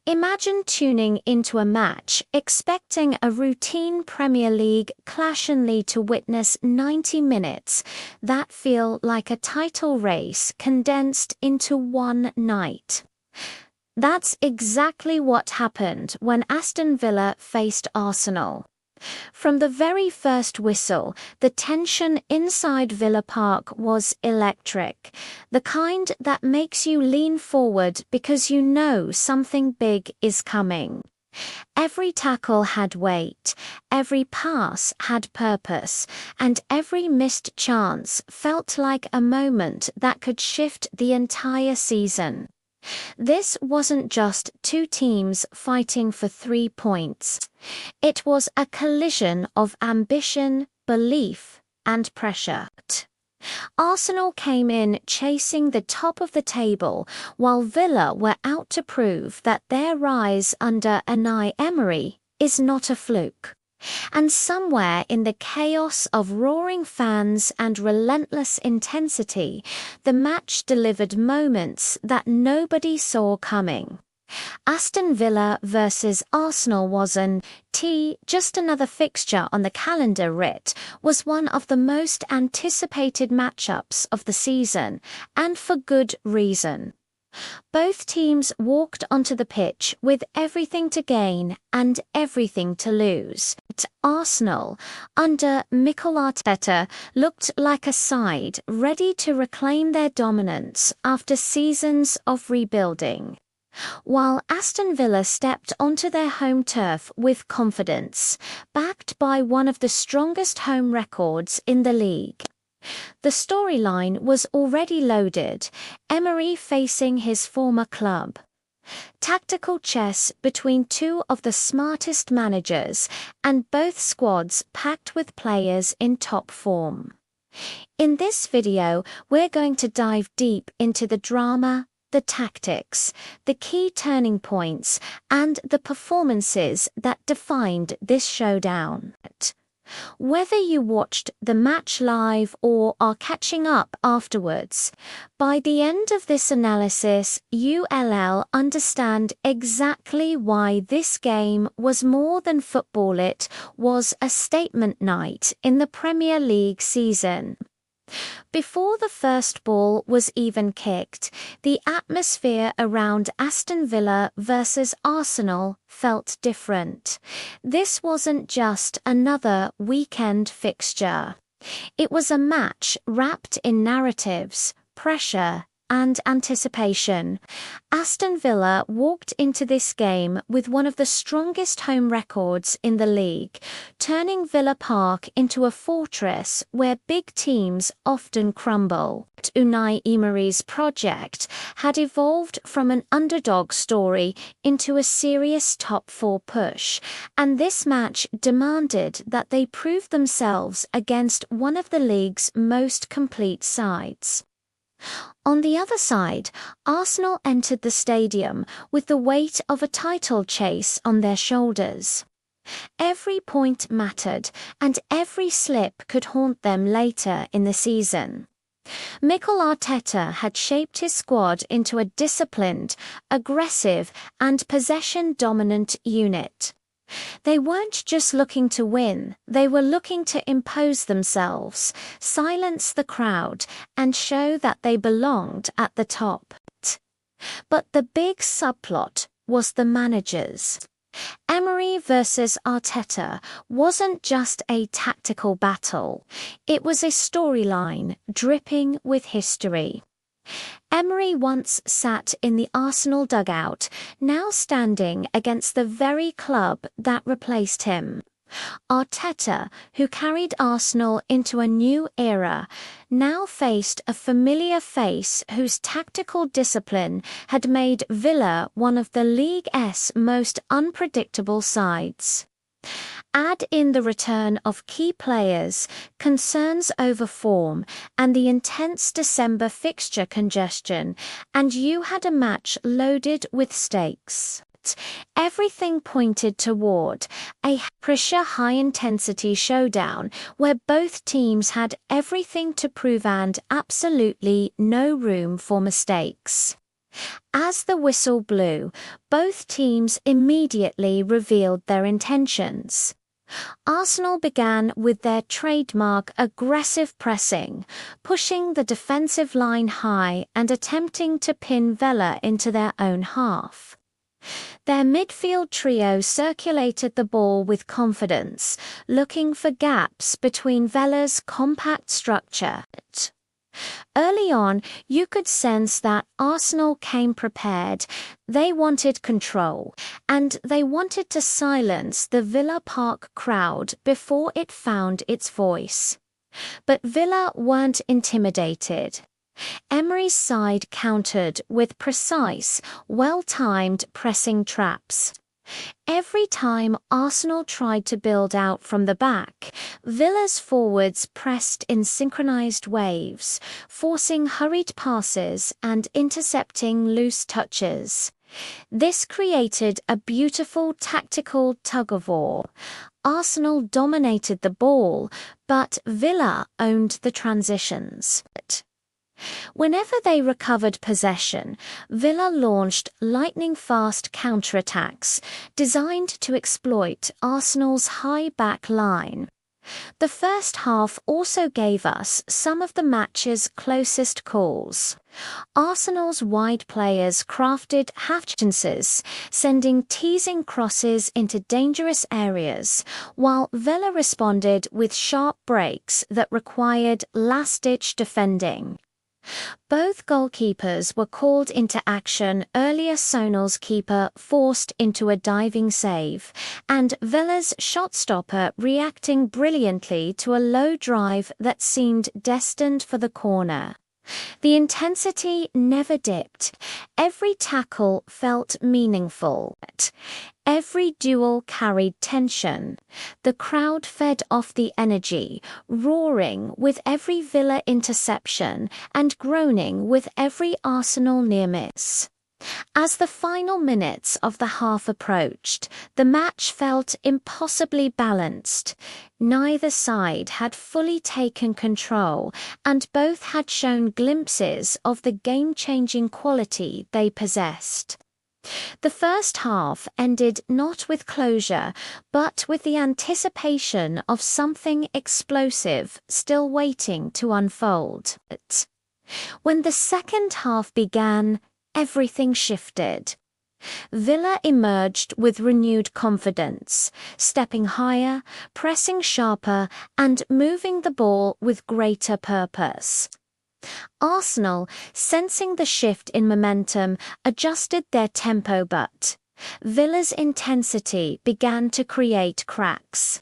Imagine tuning into a match, expecting a routine Premier League clash only to witness 90 minutes that feel like a title race condensed into one night. That's exactly what happened when Aston Villa faced Arsenal. From the very first whistle, the tension inside Villa Park was electric, the kind that makes you lean forward because you know something big is coming. Every tackle had weight, every pass had purpose, and every missed chance felt like a moment that could shift the entire season. This wasn't just two teams fighting for 3 points. It was a collision of ambition, belief, and pressure. Arsenal came in chasing the top of the table, while Villa were out to prove that their rise under Unai Emery is not a fluke. And somewhere in the chaos of roaring fans and relentless intensity, the match delivered moments that nobody saw coming. Aston Villa versus Arsenal wasn't just another fixture on the calendar. It was one of the most anticipated matchups of the season, and for good reason. Both teams walked onto the pitch with everything to gain and everything to lose. Arsenal, under Mikel Arteta, looked like a side ready to reclaim their dominance after seasons of rebuilding, while Aston Villa stepped onto their home turf with confidence, backed by one of the strongest home records in the league. The storyline was already loaded, Emery facing his former club. Tactical chess between two of the smartest managers, and both squads packed with players in top form. In this video, we're going to dive deep into the drama, the tactics, the key turning points, and the performances that defined this showdown. Whether you watched the match live or are catching up afterwards, by the end of this analysis, you'll understand exactly why this game was more than football. It was a statement night in the Premier League season. Before the first ball was even kicked, the atmosphere around Aston Villa versus Arsenal felt different. This wasn't just another weekend fixture. It was a match wrapped in narratives, pressure, and anticipation. Aston Villa walked into this game with one of the strongest home records in the league, turning Villa Park into a fortress where big teams often crumble. Unai Emery's project had evolved from an underdog story into a serious top-4 push, and this match demanded that they prove themselves against one of the league's most complete sides. On the other side, Arsenal entered the stadium with the weight of a title chase on their shoulders. Every point mattered, and every slip could haunt them later in the season. Mikel Arteta had shaped his squad into a disciplined, aggressive, and possession-dominant unit. They weren't just looking to win, they were looking to impose themselves, silence the crowd, and show that they belonged at the top. But the big subplot was the managers. Emery versus Arteta wasn't just a tactical battle, it was a storyline dripping with history. Emery once sat in the Arsenal dugout, now standing against the very club that replaced him. Arteta, who carried Arsenal into a new era, now faced a familiar face whose tactical discipline had made Villa one of the League's most unpredictable sides. Add in the return of key players, concerns over form, and the intense December fixture congestion, and you had a match loaded with stakes. Everything pointed toward a pressure high-intensity showdown where both teams had everything to prove and absolutely no room for mistakes. As the whistle blew, both teams immediately revealed their intentions. Arsenal began with their trademark aggressive pressing, pushing the defensive line high and attempting to pin Villa into their own half. Their midfield trio circulated the ball with confidence, looking for gaps between Villa's compact structure. Early on, you could sense that Arsenal came prepared. They wanted control, and they wanted to silence the Villa Park crowd before it found its voice. But Villa weren't intimidated. Emery's side countered with precise, well-timed pressing traps. Every time Arsenal tried to build out from the back, Villa's forwards pressed in synchronized waves, forcing hurried passes and intercepting loose touches. This created a beautiful tactical tug-of-war. Arsenal dominated the ball, but Villa owned the transitions. Whenever they recovered possession, Villa launched lightning-fast counterattacks designed to exploit Arsenal's high back line. The first half also gave us some of the match's closest calls. Arsenal's wide players crafted half-chances, sending teasing crosses into dangerous areas, while Villa responded with sharp breaks that required last-ditch defending. Both goalkeepers were called into action. Earlier Sonal's keeper forced into a diving save, and Villa's shot-stopper reacting brilliantly to a low drive that seemed destined for the corner. The intensity never dipped. Every tackle felt meaningful. Every duel carried tension. The crowd fed off the energy, roaring with every Villa interception and groaning with every Arsenal near miss. As the final minutes of the half approached, the match felt impossibly balanced. Neither side had fully taken control, and both had shown glimpses of the game-changing quality they possessed. The first half ended not with closure, but with the anticipation of something explosive still waiting to unfold. When the second half began, everything shifted. Villa emerged with renewed confidence, stepping higher, pressing sharper, and moving the ball with greater purpose. Arsenal, sensing the shift in momentum, adjusted their tempo, but Villa's intensity began to create cracks.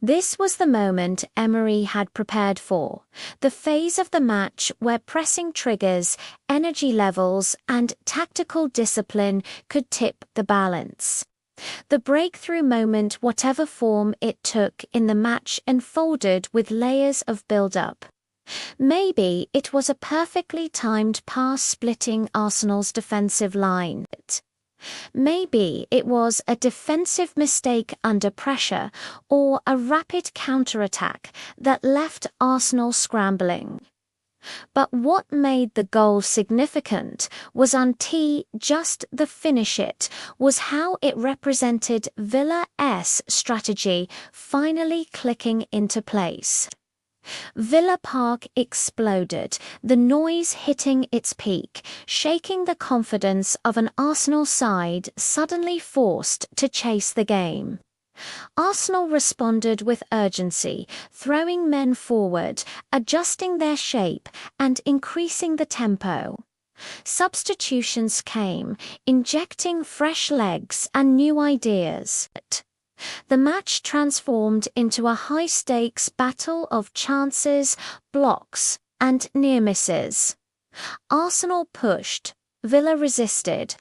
This was the moment Emery had prepared for, the phase of the match where pressing triggers, energy levels, and tactical discipline could tip the balance. The breakthrough moment, whatever form it took in the match, unfolded with layers of build-up. Maybe it was a perfectly timed pass splitting Arsenal's defensive line. Maybe it was a defensive mistake under pressure, or a rapid counterattack that left Arsenal scrambling. But what made the goal significant wasn't just the finish, it was how it represented Villa's strategy finally clicking into place. Villa Park exploded, the noise hitting its peak, shaking the confidence of an Arsenal side suddenly forced to chase the game. Arsenal responded with urgency, throwing men forward, adjusting their shape, and increasing the tempo. Substitutions came, injecting fresh legs and new ideas. The match transformed into a high-stakes battle of chances, blocks, and near misses. Arsenal pushed, Villa resisted.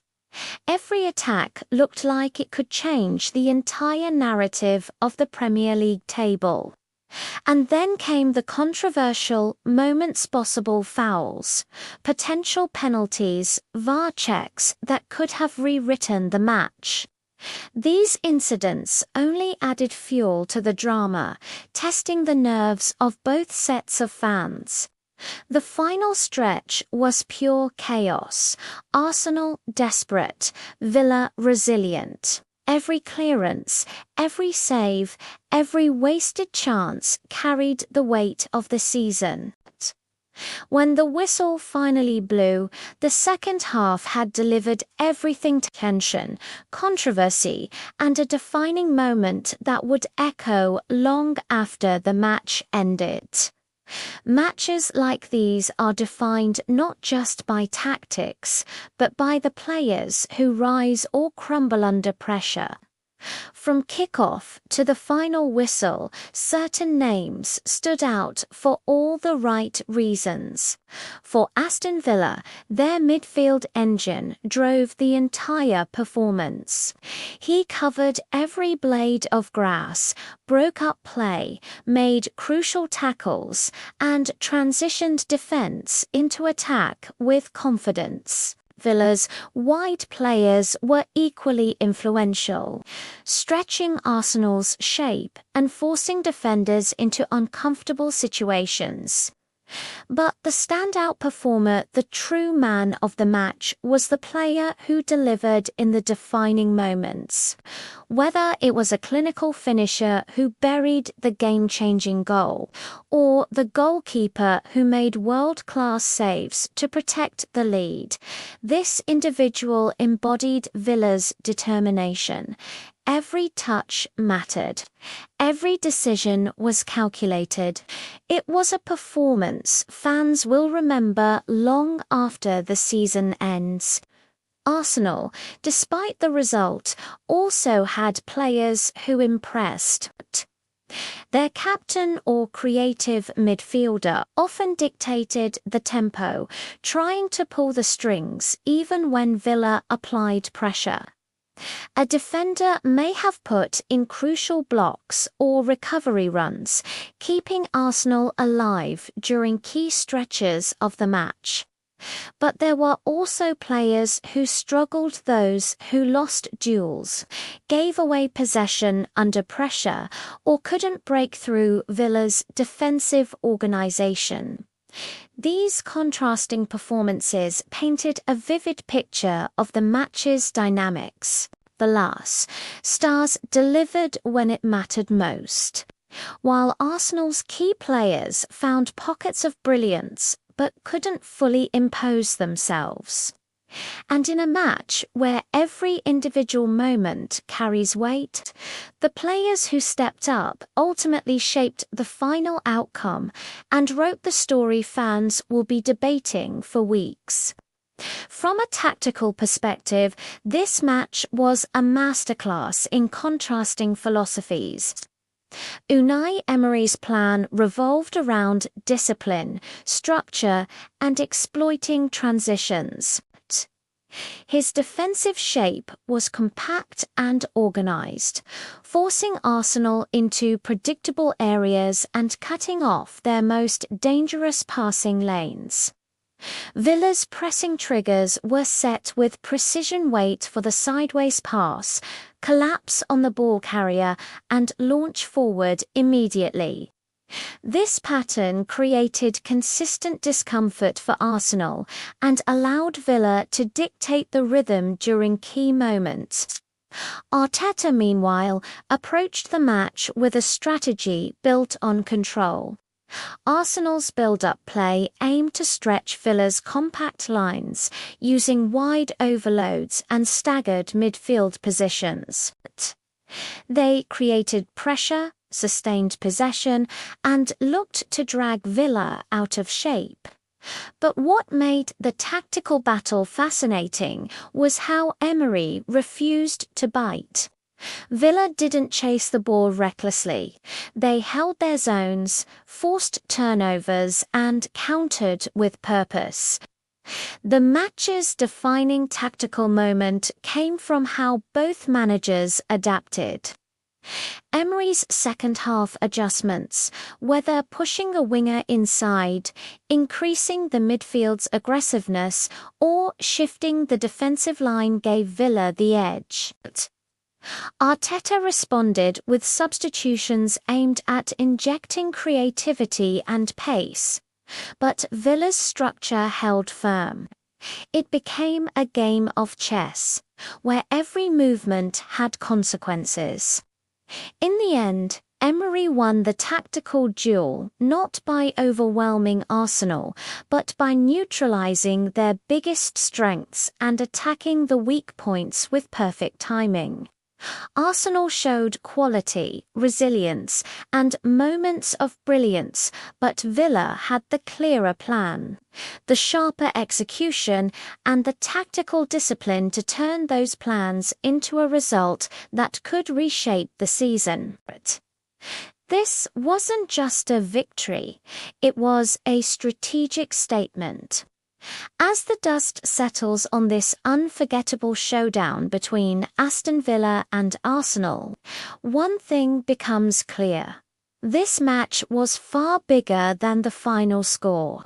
Every attack looked like it could change the entire narrative of the Premier League table. And then came the controversial moments, possible fouls, potential penalties, VAR checks that could have rewritten the match. These incidents only added fuel to the drama, testing the nerves of both sets of fans. The final stretch was pure chaos. Arsenal desperate, Villa resilient. Every clearance, every save, every wasted chance carried the weight of the season. When the whistle finally blew, the second half had delivered everything: tension, controversy, and a defining moment that would echo long after the match ended. Matches like these are defined not just by tactics, but by the players who rise or crumble under pressure. From kickoff to the final whistle, certain names stood out for all the right reasons. For Aston Villa, their midfield engine drove the entire performance. He covered every blade of grass, broke up play, made crucial tackles, and transitioned defence into attack with confidence. Villa's wide players were equally influential, stretching Arsenal's shape and forcing defenders into uncomfortable situations. But the standout performer, the true man of the match, was the player who delivered in the defining moments. Whether it was a clinical finisher who buried the game-changing goal, or the goalkeeper who made world-class saves to protect the lead, this individual embodied Villa's determination. Every touch mattered. Every decision was calculated. It was a performance fans will remember long after the season ends. Arsenal, despite the result, also had players who impressed. Their captain or creative midfielder often dictated the tempo, trying to pull the strings even when Villa applied pressure. A defender may have put in crucial blocks or recovery runs, keeping Arsenal alive during key stretches of the match. But there were also players who struggled, those who lost duels, gave away possession under pressure, or couldn't break through Villa's defensive organisation. These contrasting performances painted a vivid picture of the match's dynamics. Villa's stars delivered when it mattered most, while Arsenal's key players found pockets of brilliance but couldn't fully impose themselves. And in a match where every individual moment carries weight, the players who stepped up ultimately shaped the final outcome and wrote the story fans will be debating for weeks. From a tactical perspective, this match was a masterclass in contrasting philosophies. Unai Emery's plan revolved around discipline, structure, and exploiting transitions. His defensive shape was compact and organised, forcing Arsenal into predictable areas and cutting off their most dangerous passing lanes. Villa's pressing triggers were set with precision: wait for the sideways pass, collapse on the ball carrier, and launch forward immediately. This pattern created consistent discomfort for Arsenal and allowed Villa to dictate the rhythm during key moments. Arteta, meanwhile, approached the match with a strategy built on control. Arsenal's build-up play aimed to stretch Villa's compact lines, using wide overloads and staggered midfield positions. They created pressure, sustained possession, and looked to drag Villa out of shape. But what made the tactical battle fascinating was how Emery refused to bite. Villa didn't chase the ball recklessly. They held their zones, forced turnovers, and countered with purpose. The match's defining tactical moment came from how both managers adapted. Emery's second-half adjustments, whether pushing a winger inside, increasing the midfield's aggressiveness, or shifting the defensive line, gave Villa the edge. Arteta responded with substitutions aimed at injecting creativity and pace. but Villa's structure held firm. It became a game of chess, where every movement had consequences. In the end, Emery won the tactical duel not by overwhelming Arsenal, but by neutralizing their biggest strengths and attacking the weak points with perfect timing. Arsenal showed quality, resilience, and moments of brilliance, but Villa had the clearer plan, the sharper execution, and the tactical discipline to turn those plans into a result that could reshape the season. This wasn't just a victory, it was a strategic statement. As the dust settles on this unforgettable showdown between Aston Villa and Arsenal, one thing becomes clear. This match was far bigger than the final score.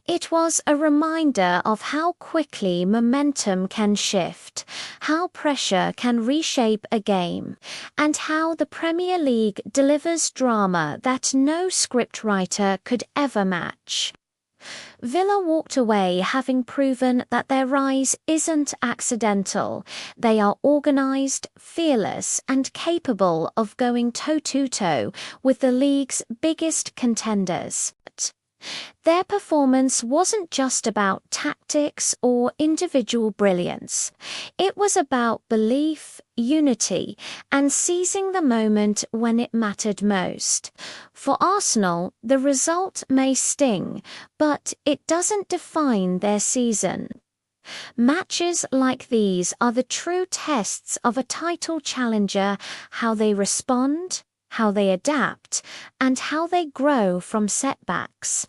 It was a reminder of how quickly momentum can shift, how pressure can reshape a game, and how the Premier League delivers drama that no scriptwriter could ever match. Villa walked away having proven that their rise isn't accidental. They are organised, fearless, and capable of going toe-to-toe with the league's biggest contenders. Their performance wasn't just about tactics or individual brilliance. It was about belief, unity, and seizing the moment when it mattered most. For Arsenal, the result may sting, but it doesn't define their season. Matches like these are the true tests of a title challenger, how they respond, how they adapt, and how they grow from setbacks.